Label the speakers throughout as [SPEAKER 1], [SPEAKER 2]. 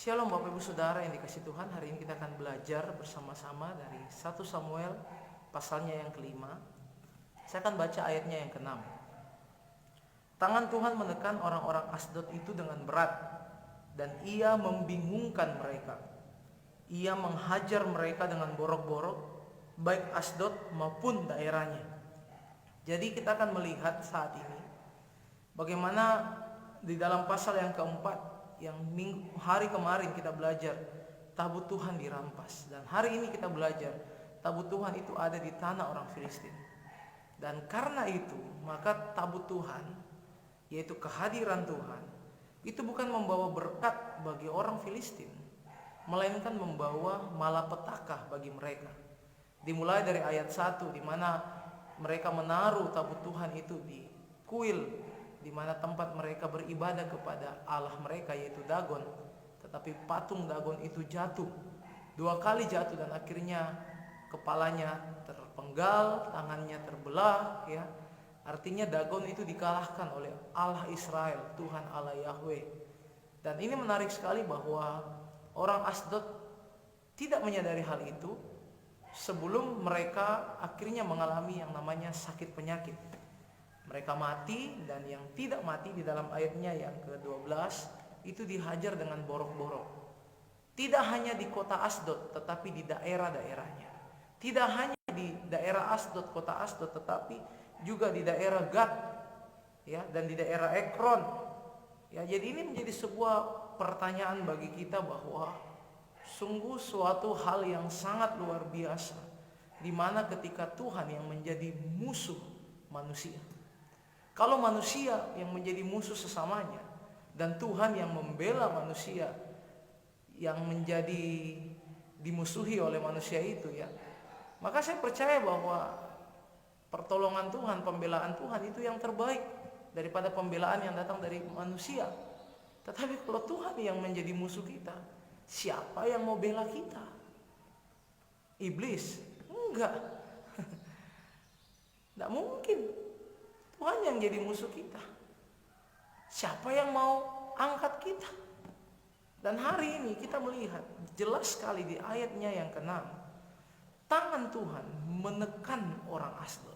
[SPEAKER 1] Shalom Bapak Ibu Saudara yang dikasihi Tuhan. Hari ini kita akan belajar bersama-sama dari 1 Samuel pasalnya yang kelima. Saya akan baca ayatnya yang ke-6. Tangan Tuhan menekan orang-orang Asdod itu dengan berat, dan ia membingungkan mereka. Ia menghajar mereka dengan borok-borok, baik Asdod maupun daerahnya. Jadi kita akan melihat saat ini bagaimana di dalam pasal yang keempat, yang hari kemarin kita belajar tabut Tuhan dirampas, dan hari ini kita belajar tabut Tuhan itu ada di tanah orang Filistin. Dan karena itu maka tabut Tuhan, yaitu kehadiran Tuhan, itu bukan membawa berkat bagi orang Filistin, melainkan membawa malapetaka bagi mereka. Dimulai dari ayat 1 di mana mereka menaruh tabut Tuhan itu di kuil, di mana tempat mereka beribadah kepada Allah mereka, yaitu Dagon. Tetapi patung Dagon itu jatuh, 2 kali jatuh, dan akhirnya kepalanya terpenggal, tangannya terbelah, ya. Artinya Dagon itu dikalahkan oleh Allah Israel, Tuhan Allah Yahweh. Dan ini menarik sekali bahwa orang Asdod tidak menyadari hal itu sebelum mereka akhirnya mengalami yang namanya sakit penyakit. Mereka mati, dan yang tidak mati di dalam ayatnya yang ke-12 itu dihajar dengan borok-borok. Tidak hanya di kota Asdod, tetapi di daerah-daerahnya. Tidak hanya di daerah Asdod, kota Asdod, tetapi juga di daerah Gad, ya, dan di daerah Ekron. Ya, jadi ini menjadi sebuah pertanyaan bagi kita bahwa sungguh suatu hal yang sangat luar biasa, di mana ketika Tuhan yang menjadi musuh manusia. Kalau manusia yang menjadi musuh sesamanya, dan Tuhan yang membela manusia yang menjadi dimusuhi oleh manusia itu, ya, maka saya percaya bahwa pertolongan Tuhan, pembelaan Tuhan itu yang terbaik daripada pembelaan yang datang dari manusia. Tetapi kalau Tuhan yang menjadi musuh kita, siapa yang mau bela kita? Iblis? Enggak. Tidak mungkin. Tuhan yang jadi musuh kita, siapa yang mau angkat kita? Dan hari ini kita melihat jelas sekali di ayatnya yang ke-6, tangan Tuhan menekan orang Asdod.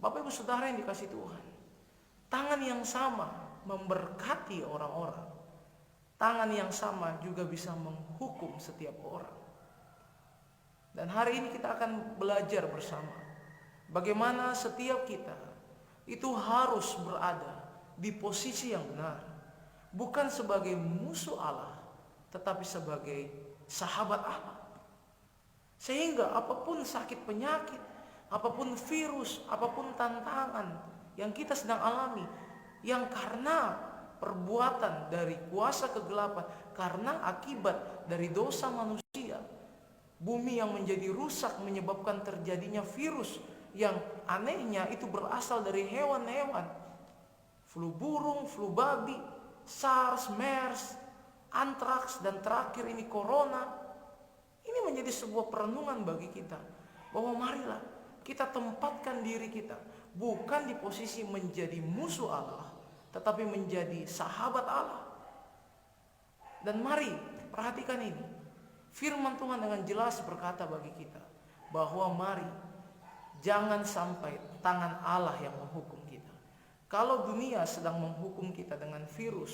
[SPEAKER 1] Bapak Ibu Saudara yang dikasihi Tuhan, tangan yang sama memberkati orang-orang, tangan yang sama juga bisa menghukum setiap orang. Dan hari ini kita akan belajar bersama bagaimana setiap kita itu harus berada di posisi yang benar, bukan sebagai musuh Allah, tetapi sebagai sahabat Allah. Sehingga apapun sakit penyakit, apapun virus, apapun tantangan yang kita sedang alami, yang karena perbuatan dari kuasa kegelapan, karena akibat dari dosa manusia, bumi yang menjadi rusak menyebabkan terjadinya virus yang anehnya itu berasal dari hewan-hewan, flu burung, flu babi, SARS, MERS, antraks, dan terakhir ini corona. Ini menjadi sebuah perenungan bagi kita bahwa marilah kita tempatkan diri kita bukan di posisi menjadi musuh Allah, tetapi menjadi sahabat Allah. Dan mari perhatikan ini, firman Tuhan dengan jelas berkata bagi kita bahwa mari jangan sampai tangan Allah yang menghukum kita. Kalau dunia sedang menghukum kita dengan virus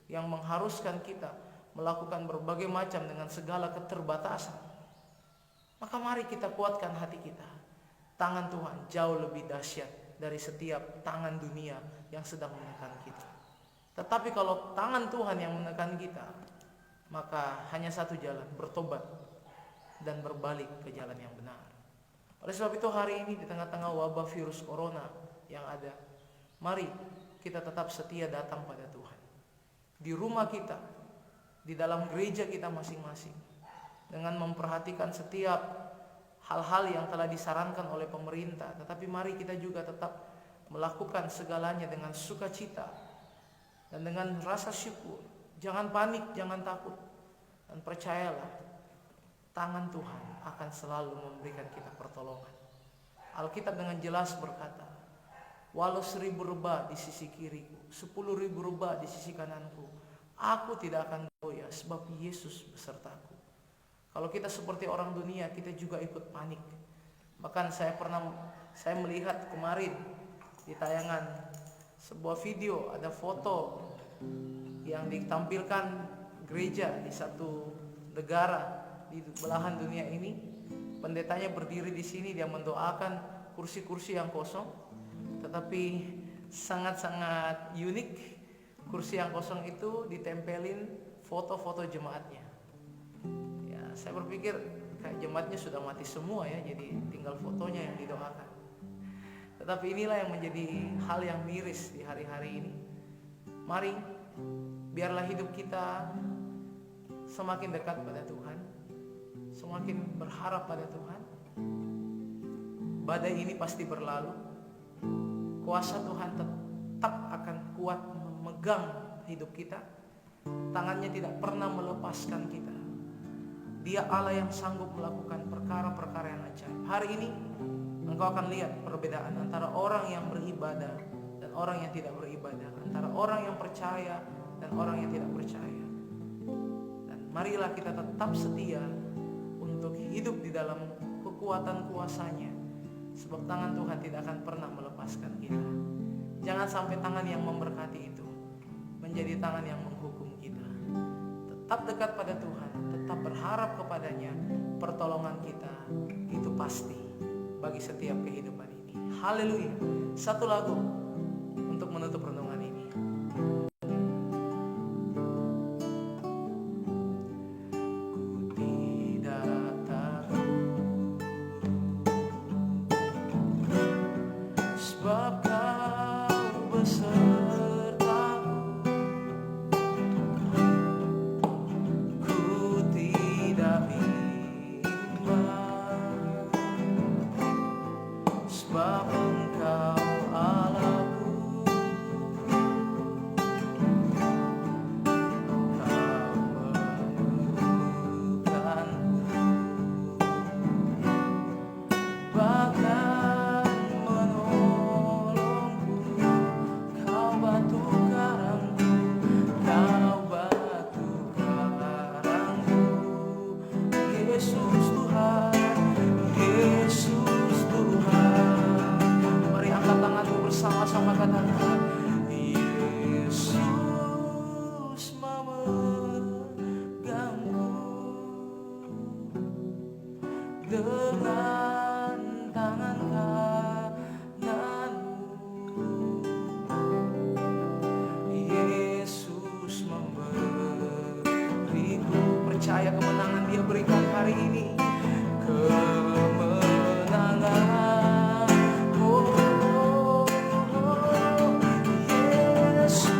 [SPEAKER 1] yang mengharuskan kita melakukan berbagai macam dengan segala keterbatasan, maka mari kita kuatkan hati kita. Tangan Tuhan jauh lebih dahsyat dari setiap tangan dunia yang sedang menekan kita. Tetapi kalau tangan Tuhan yang menekan kita, maka hanya satu jalan, bertobat dan berbalik ke jalan yang benar. Oleh sebab itu hari ini di tengah-tengah wabah virus corona yang ada, mari kita tetap setia datang pada Tuhan. Di rumah kita, di dalam gereja kita masing-masing, dengan memperhatikan setiap hal-hal yang telah disarankan oleh pemerintah. Tetapi mari kita juga tetap melakukan segalanya dengan sukacita dan dengan rasa syukur. Jangan panik, jangan takut, dan percayalah, tangan Tuhan akan selalu memberikan kita pertolongan. Alkitab dengan jelas berkata, walau 1000 rebah di sisi kiriku, 10.000 rebah di sisi kananku, aku tidak akan haleluya, sebab Yesus besertaku. Kalau kita seperti orang dunia, kita juga ikut panik. Bahkan saya melihat kemarin di tayangan sebuah video, ada foto yang ditampilkan gereja di satu negara di belahan dunia ini. Pendetanya berdiri di sini, dia mendoakan kursi-kursi yang kosong, tetapi sangat-sangat unik. Kursi yang kosong itu ditempelin foto-foto jemaatnya. Ya, saya berpikir kayak jemaatnya sudah mati semua ya, jadi tinggal fotonya yang didoakan. Tetapi inilah yang menjadi hal yang miris di hari-hari ini. Mari, biarlah hidup kita semakin dekat pada Tuhan, semakin berharap pada Tuhan. Badai ini pasti berlalu. Kuasa Tuhan tetap akan kuat memegang hidup kita. Tangannya tidak pernah melepaskan kita. Dia Allah yang sanggup melakukan perkara-perkara yang ajaib. Hari ini engkau akan lihat perbedaan antara orang yang beribadah dan orang yang tidak beribadah, antara orang yang percaya dan orang yang tidak percaya. Dan marilah kita tetap setia untuk hidup di dalam kekuatan kuasanya, sebab tangan Tuhan tidak akan pernah melepaskan kita. Jangan sampai tangan yang memberkati itu menjadi tangan yang menghukum kita. Tetap dekat pada Tuhan, tetap berharap kepadanya. Pertolongan kita itu pasti bagi setiap kehidupan ini. Haleluya. Satu lagu untuk menutup renungan ini. Ku tidak takut, sebab Kau besertaku. Ku tidak bimbang, sebab Engkau Allahku. Kau meneguhkanku, bahkan menolongku. Kau batu karangku, Kau batu karangku. Yesus Tuhan, Yesus Tuhan. Mari angkat tanganmu bersama-sama, katakan Yesus memegangku dengan tangan kananmu. Yesus memberiku, percaya kemenangan Dia berikan hari ini. Kemenangan, oh, Yesus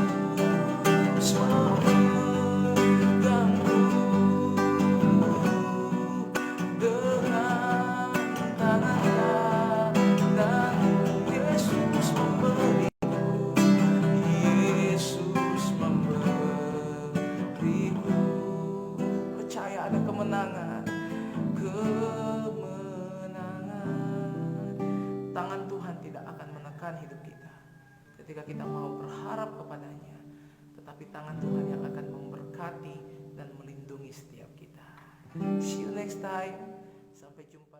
[SPEAKER 1] memegangku dengan tangan kananmu. Yesus memberiku, Yesus memberiku. Percaya ada kemenangan, kemenangan. Tangan Tuhan tidak akan menekan hidup kita ketika kita mau berharap kepadanya, tetapi tangan Tuhan yang akan memberkati dan melindungi setiap kita. See you next time. Sampai jumpa.